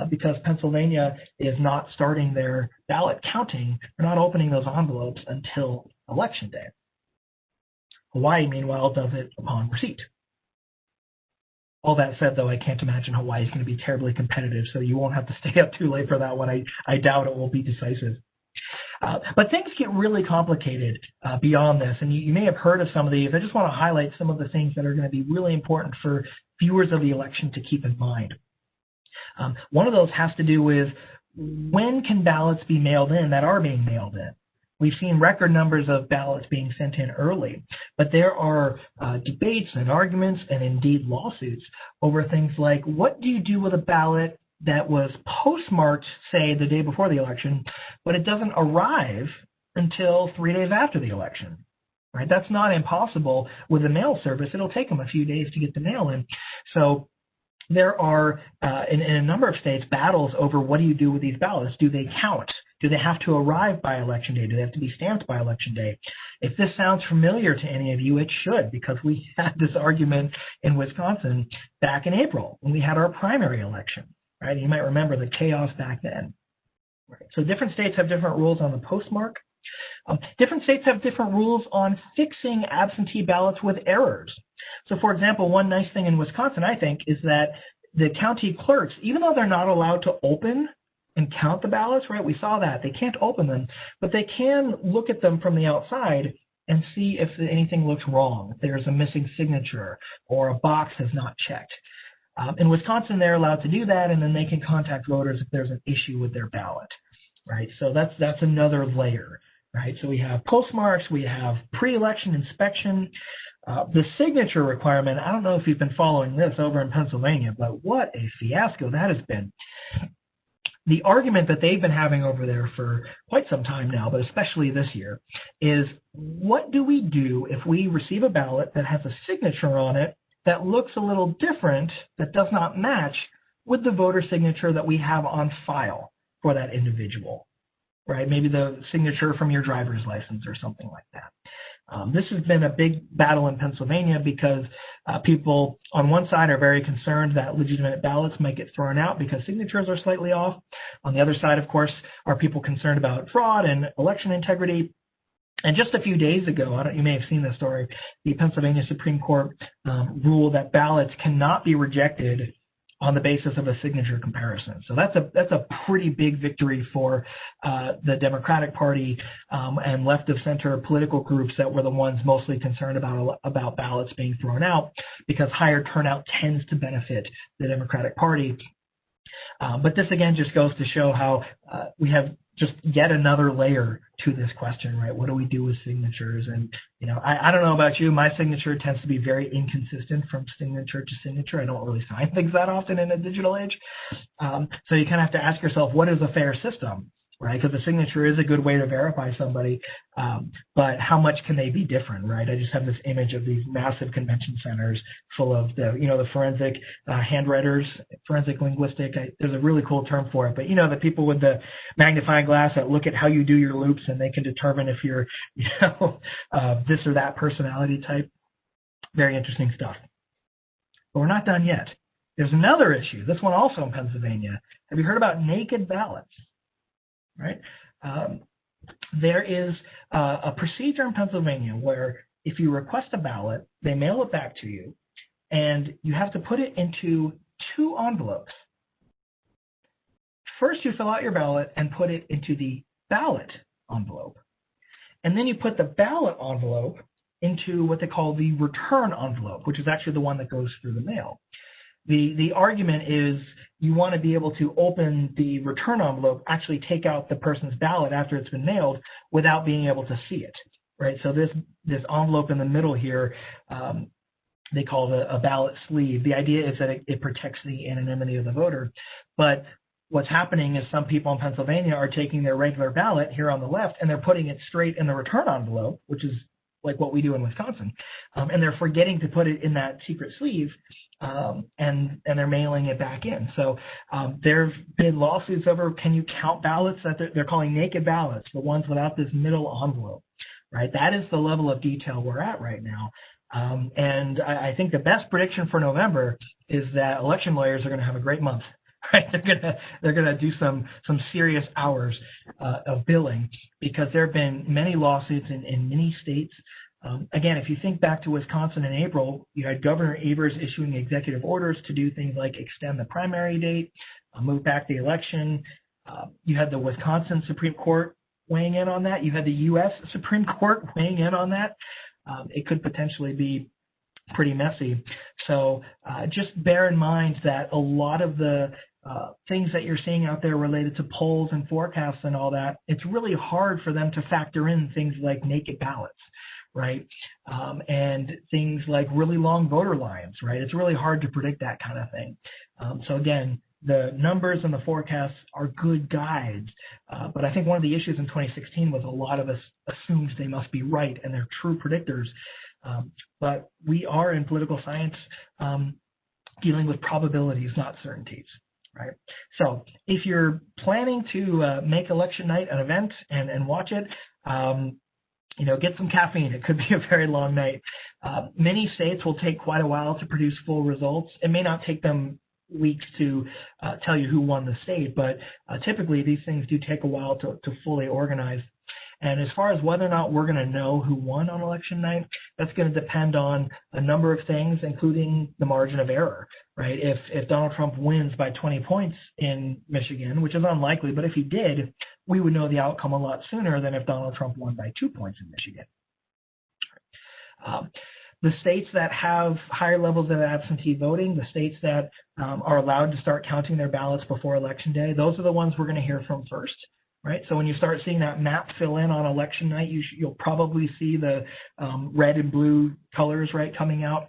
because Pennsylvania is not starting their ballot counting. They're not opening those envelopes until Election Day. Hawaii, meanwhile, does it upon receipt. All that said, though, I can't imagine Hawaii is going to be terribly competitive, so you won't have to stay up too late for that one. I doubt it will be decisive. But things get really complicated beyond this, and you may have heard of some of these. I just want to highlight some of the things that are going to be really important for viewers of the election to keep in mind. One of those has to do with when can ballots be mailed in that are being mailed in. We've seen record numbers of ballots being sent in early, but there are debates and arguments and indeed lawsuits over things like, what do you do with a ballot that was postmarked, say, the day before the election, but it doesn't arrive until 3 days after the election, right? That's not impossible with the mail service. It'll take them a few days to get the mail in. So there are, in a number of states, battles over what do you do with these ballots? Do they count? Do they have to arrive by Election Day? Do they have to be stamped by Election Day? If this sounds familiar to any of you, it should, because we had this argument in Wisconsin back in April when we had our primary election. right? You might remember the chaos back then. Right. So different states have different rules on the postmark. Different states have different rules on fixing absentee ballots with errors. So, for example, one nice thing in Wisconsin, I think, is that the county clerks, even though they're not allowed to open and count the ballots, right? We saw that. They can't open them, but they can look at them from the outside and see if anything looks wrong, if there's a missing signature or a box is not checked. In Wisconsin, they're allowed to do that, and then they can contact voters if there's an issue with their ballot, right? So that's another layer, right? So we have postmarks, we have pre-election inspection, the signature requirement. I don't know if you've been following this over in Pennsylvania, but what a fiasco that has been. The argument that they've been having over there for quite some time now, but especially this year, is what do we do if we receive a ballot that has a signature on it that looks a little different, that does not match with the voter signature that we have on file for that individual, right? Maybe the signature from your driver's license or something like that. This has been a big battle in Pennsylvania because people on one side are very concerned that legitimate ballots might get thrown out because signatures are slightly off. On the other side, of course, are people concerned about fraud and election integrity. And just a few days ago, you may have seen this story, the Pennsylvania Supreme Court ruled that ballots cannot be rejected on the basis of a signature comparison. So that's a pretty big victory for the Democratic Party and left of center political groups that were the ones mostly concerned about ballots being thrown out, because higher turnout tends to benefit the Democratic Party. But this again just goes to show how we have just yet another layer to this question, right? What do we do with signatures? And, I don't know about you, my signature tends to be very inconsistent from signature to signature. I don't really sign things that often in a digital age. So you kind of have to ask yourself, what is a fair system, right? Because a signature is a good way to verify somebody, but how much can they be different, right? I just have this image of these massive convention centers full of the forensic handwriters, forensic linguistic. There's a really cool term for it, but the people with the magnifying glass that look at how you do your loops and they can determine if you're, this or that personality type. Very interesting stuff. But we're not done yet. There's another issue. This one also in Pennsylvania. Have you heard about naked ballots? Right? There is a procedure in Pennsylvania where if you request a ballot, they mail it back to you, and you have to put it into 2 envelopes. First, you fill out your ballot and put it into the ballot envelope, and then you put the ballot envelope into what they call the return envelope, which is actually the one that goes through the mail. The argument is you want to be able to open the return envelope, actually take out the person's ballot after it's been mailed without being able to see it, right? So this envelope in the middle here, they call it a ballot sleeve. The idea is that it protects the anonymity of the voter. But what's happening is some people in Pennsylvania are taking their regular ballot here on the left and they're putting it straight in the return envelope, which is like what we do in Wisconsin, and they're forgetting to put it in that secret sleeve, and they're mailing it back in. So there have been lawsuits over, can you count ballots that they're calling naked ballots, the ones without this middle envelope, right? That is the level of detail we're at right now. And I think the best prediction for November is that election lawyers are going to have a great month. Right? They're gonna do some serious hours of billing, because there have been many lawsuits in many states. Again, if you think back to Wisconsin in April, you had Governor Evers issuing executive orders to do things like extend the primary date, move back the election. You had the Wisconsin Supreme Court weighing in on that. You had the U.S. Supreme Court weighing in on that. It could potentially be pretty messy. So just bear in mind that a lot of the things that you're seeing out there related to polls and forecasts and all that, it's really hard for them to factor in things like naked ballots, right? And things like really long voter lines, right? It's really hard to predict that kind of thing. So again, the numbers and the forecasts are good guides, but I think one of the issues in 2016 was a lot of us assumed they must be right and they're true predictors. But we are in political science dealing with probabilities, not certainties, right? So if you're planning to make election night an event and watch it, get some caffeine. It could be a very long night. Many states will take quite a while to produce full results. It may not take them weeks to tell you who won the state, but typically these things do take a while to fully organize. And as far as whether or not we're going to know who won on election night, that's going to depend on a number of things, including the margin of error, right? If Donald Trump wins by 20 points in Michigan, which is unlikely, but if he did, we would know the outcome a lot sooner than if Donald Trump won by 2 points in Michigan. The states that have higher levels of absentee voting, the states that are allowed to start counting their ballots before Election Day, those are the ones we're going to hear from first. Right, so when you start seeing that map fill in on election night, you'll probably see the red and blue colors, right, coming out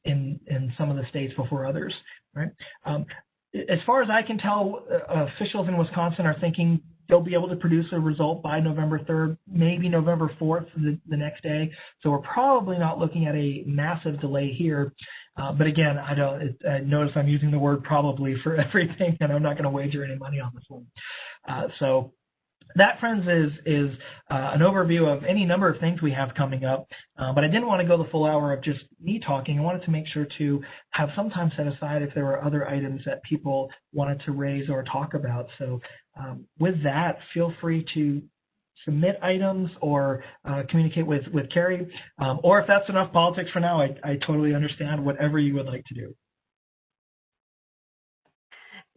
in some of the states before others. Right, as far as I can tell, officials in Wisconsin are thinking they'll be able to produce a result by November 3rd, maybe November 4th, the next day. So we're probably not looking at a massive delay here. But again, I notice I'm using the word probably for everything, and I'm not going to wager any money on this one. So that, friends, is an overview of any number of things we have coming up. But I didn't want to go the full hour of just me talking. I wanted to make sure to have some time set aside if there were other items that people wanted to raise or talk about. So with that, feel free to submit items or communicate with Carrie. Or if that's enough politics for now, I totally understand whatever you would like to do.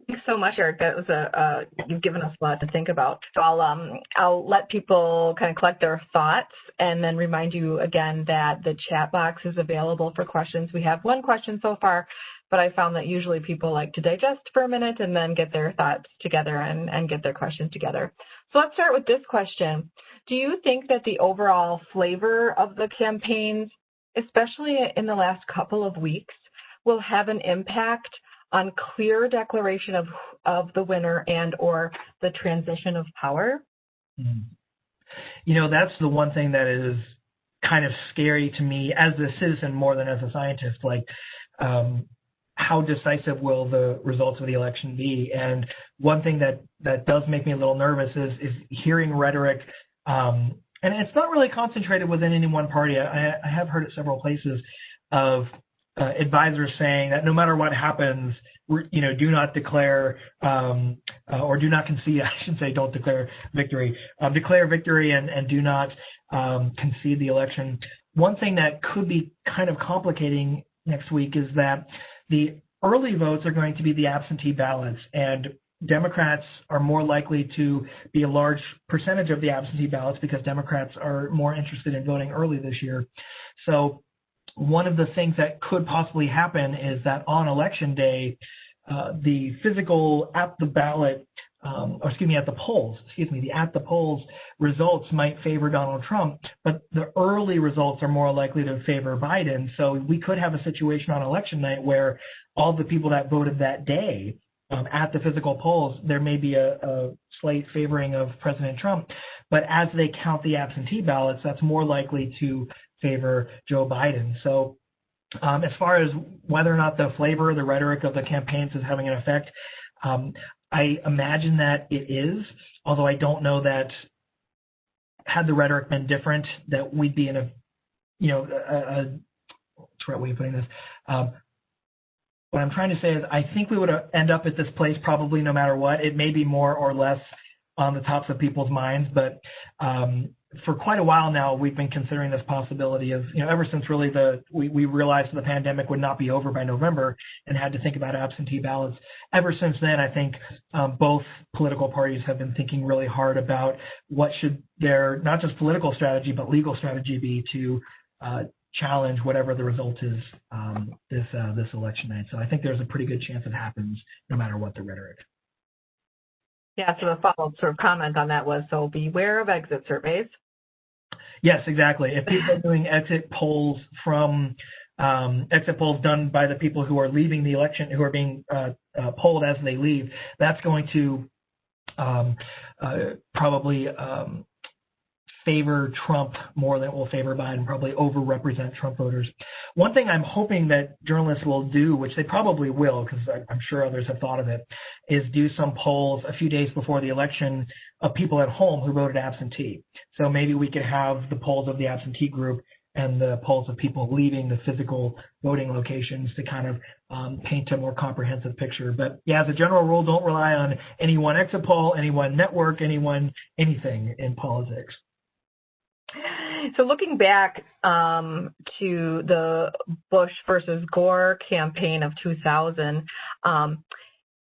Thanks so much, Eric. That was you've given us a lot to think about. So I'll let people kind of collect their thoughts and then remind you again that the chat box is available for questions. We have one question so far, but I found that usually people like to digest for a minute and then get their thoughts together and get their questions together. So let's start with this question. Do you think that the overall flavor of the campaigns, especially in the last couple of weeks, will have an impact on clear declaration of the winner and or the transition of power? You know, that's the one thing that is kind of scary to me as a citizen more than as a scientist. Like, how decisive will the results of the election be? And one thing that does make me a little nervous is hearing rhetoric, and it's not really concentrated within any one party. I have heard it several places of advisors saying that no matter what happens, do not declare or do not concede. I shouldn't say don't declare victory. Declare victory and do not concede the election. One thing that could be kind of complicating next week is that the early votes are going to be the absentee ballots, and Democrats are more likely to be a large percentage of the absentee ballots because Democrats are more interested in voting early this year. So one of the things that could possibly happen is that on election day, the physical at the polls results might favor Donald Trump, but the early results are more likely to favor Biden. So we could have a situation on election night where all the people that voted that day at the physical polls, there may be a slight favoring of President Trump, but as they count the absentee ballots, that's more likely to favor Joe Biden. So as far as whether or not the flavor, the rhetoric of the campaigns is having an effect, I imagine that it is, although I don't know that had the rhetoric been different, that we'd be in what's the right way of putting this? What I'm trying to say is I think we would end up at this place probably no matter what. It may be more or less on the tops of people's minds, but for quite a while now, we've been considering this possibility of, ever since really we realized the pandemic would not be over by November and had to think about absentee ballots. Ever since then, I think both political parties have been thinking really hard about what should their, not just political strategy, but legal strategy be to challenge whatever the result is this election night. So I think there's a pretty good chance it happens no matter what the rhetoric. Yeah, so the follow-up sort of comment on that was, so beware of exit surveys. Yes, exactly. If people are doing exit polls done by the people who are leaving the election, who are being polled as they leave, that's going to probably favor Trump more than it will favor Biden, probably overrepresent Trump voters. One thing I'm hoping that journalists will do, which they probably will, because I'm sure others have thought of it, is do some polls a few days before the election of people at home who voted absentee. So maybe we could have the polls of the absentee group and the polls of people leaving the physical voting locations to kind of paint a more comprehensive picture. But yeah, as a general rule, don't rely on any one exit poll, any one network, anything in politics. So looking back to the Bush versus Gore campaign of 2000,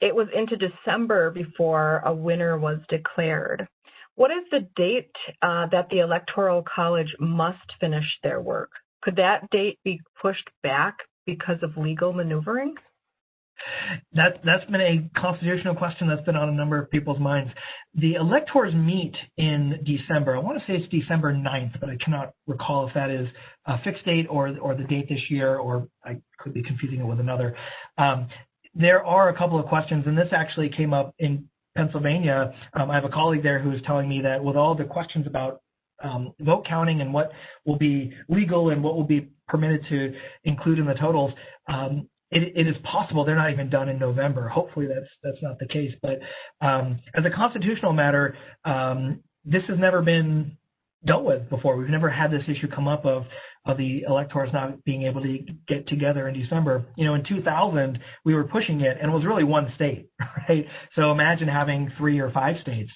it was into December before a winner was declared. What is the date that the Electoral College must finish their work? Could that date be pushed back because of legal maneuvering? That's been a constitutional question that's been on a number of people's minds. The electors meet in December. I want to say it's December 9th, but I cannot recall if that is a fixed date or the date this year, or I could be confusing it with another. There are a couple of questions, and this actually came up in Pennsylvania. I have a colleague there who is telling me that with all the questions about vote counting and what will be legal and what will be permitted to include in the totals, it is possible they're not even done in November. Hopefully that's not the case. But as a constitutional matter, this has never been dealt with before. We've never had this issue come up of the electors not being able to get together in December. You know, in 2000, we were pushing it, and it was really one state, right? So imagine having 3 or 5 states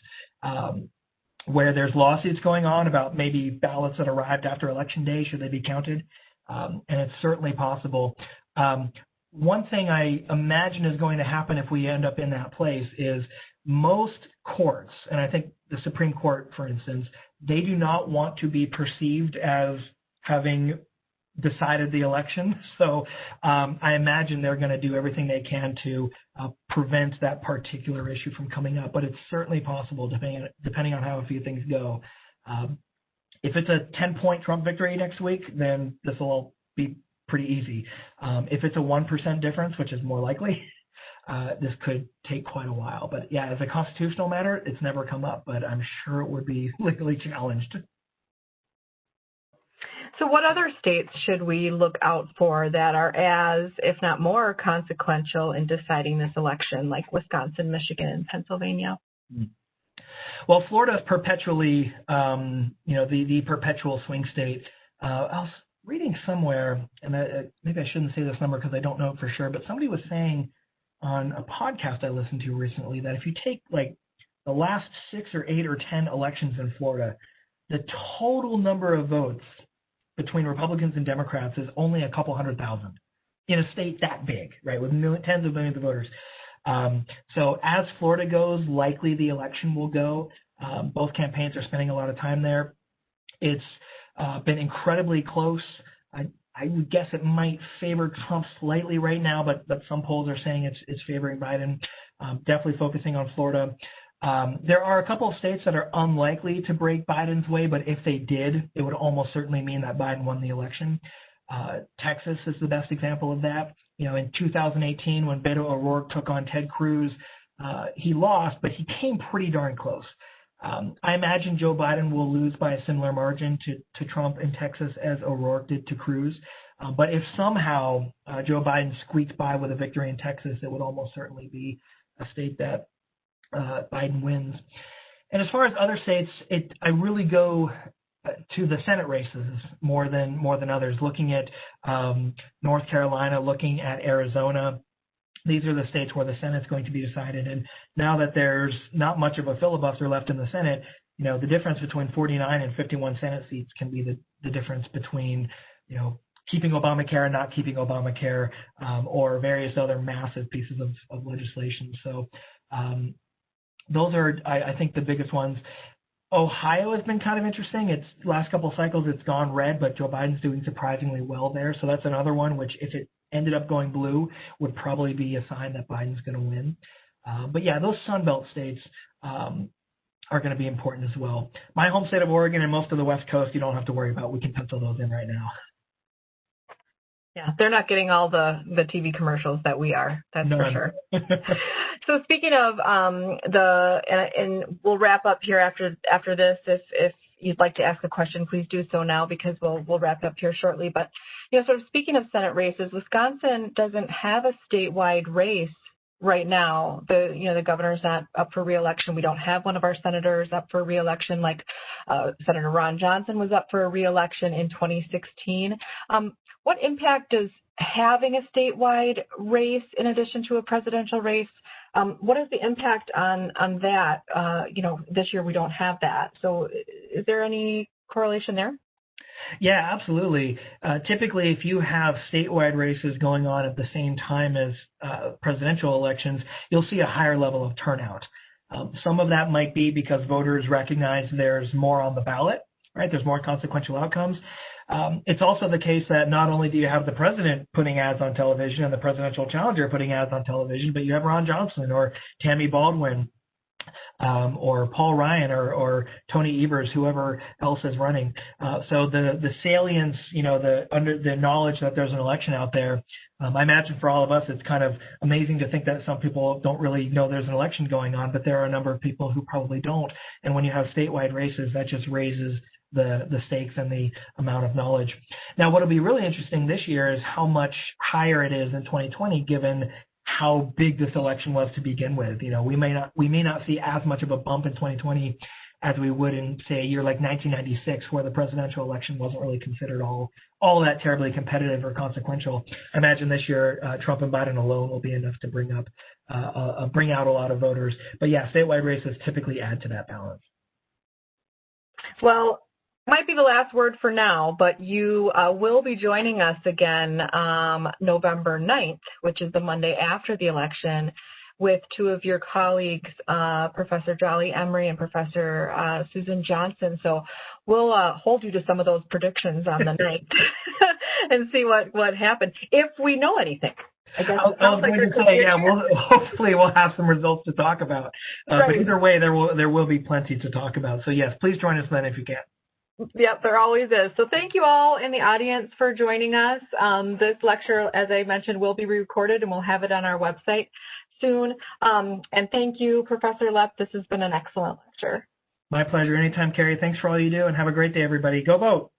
where there's lawsuits going on about maybe ballots that arrived after Election Day, should they be counted? And it's certainly possible. One thing I imagine is going to happen if we end up in that place is most courts, and I think the Supreme Court, for instance, they do not want to be perceived as having decided the election. So I imagine they're going to do everything they can to prevent that particular issue from coming up. But it's certainly possible, depending on how a few things go. If it's a 10-point Trump victory next week, then this will all be pretty easy. If it's a 1% difference, which is more likely, this could take quite a while. But yeah, as a constitutional matter, it's never come up, but I'm sure it would be legally challenged. So what other states should we look out for that are as, if not more, consequential in deciding this election, like Wisconsin, Michigan, and Pennsylvania? Well, Florida is perpetually, the perpetual swing state. I was reading somewhere, and maybe I shouldn't say this number because I don't know it for sure, but somebody was saying on a podcast I listened to recently that if you take like the last 6 or 8 or 10 elections in Florida, the total number of votes between Republicans and Democrats is only a couple 100,000 in a state that big, right, with tens of millions of voters. So as Florida goes, likely the election will go. Both campaigns are spending a lot of time there. It's been incredibly close. I would guess it might favor Trump slightly right now, but some polls are saying it's favoring Biden. Definitely focusing on Florida. There are a couple of states that are unlikely to break Biden's way, but if they did, it would almost certainly mean that Biden won the election. Texas is the best example of that. You know, in 2018, when Beto O'Rourke took on Ted Cruz, he lost, but he came pretty darn close. I imagine Joe Biden will lose by a similar margin to Trump in Texas as O'Rourke did to Cruz. But if somehow Joe Biden squeaks by with a victory in Texas, it would almost certainly be a state that Biden wins. And as far as other states, I really go to the Senate races more than others. Looking at North Carolina, looking at Arizona. These are the states where the Senate's going to be decided. And now that there's not much of a filibuster left in the Senate, you know, the difference between 49 and 51 Senate seats can be the difference between, you know, keeping Obamacare and not keeping Obamacare, or various other massive pieces of legislation. So those are, I think, the biggest ones. Ohio has been kind of interesting. It's last couple of cycles, it's gone red, but Joe Biden's doing surprisingly well there. So that's another one which, if it ended up going blue, would probably be a sign that Biden's going to win. But yeah, those Sun Belt states are going to be important as well. My home state of Oregon and most of the West Coast, you don't have to worry about. We can pencil those in right now. Yeah, they're not getting all the TV commercials that we are. That's None. for sure. So speaking of and we'll wrap up here after this. If you'd like to ask a question, please do so now because we'll wrap up here shortly. But you know, sort of speaking of Senate races, Wisconsin doesn't have a statewide race right now. The governor's not up for re-election. We don't have one of our senators up for re-election, like Senator Ron Johnson was up for a re-election in 2016. What impact does having a statewide race in addition to a presidential race, what is the impact on that? This year we don't have that. So is there any correlation there? Yeah, absolutely. Typically, if you have statewide races going on at the same time as presidential elections, you'll see a higher level of turnout. Some of that might be because voters recognize there's more on the ballot, right? There's more consequential outcomes. It's also the case that not only do you have the president putting ads on television and the presidential challenger putting ads on television, but you have Ron Johnson or Tammy Baldwin or Paul Ryan or Tony Evers, whoever else is running. So the salience, the knowledge that there's an election out there, I imagine for all of us, it's kind of amazing to think that some people don't really know there's an election going on, but there are a number of people who probably don't. And when you have statewide races, that just raises the stakes and the amount of knowledge. Now, what'll be really interesting this year is how much higher it is in 2020, given how big this election was to begin with. We may not see as much of a bump in 2020 as we would in, say, a year like 1996, where the presidential election wasn't really considered all that terribly competitive or consequential. I imagine this year Trump and Biden alone will be enough to bring out a lot of voters. But yeah, statewide races typically add to that balance. Well, might be the last word for now, but you will be joining us again November 9th, which is the Monday after the election, with two of your colleagues, Professor Jolly Emery and Professor Susan Johnson. So we'll hold you to some of those predictions on the 9th and see what happened, if we know anything. I was going to say, yeah, hopefully we'll have some results to talk about. Right. But either way, there will be plenty to talk about. So yes, please join us then if you can. Yep, there always is. So thank you all in the audience for joining us. This lecture, as I mentioned, will be recorded and we'll have it on our website soon. And thank you, Professor Loepp. This has been an excellent lecture. My pleasure. Anytime, Carrie. Thanks for all you do and have a great day, everybody. Go vote.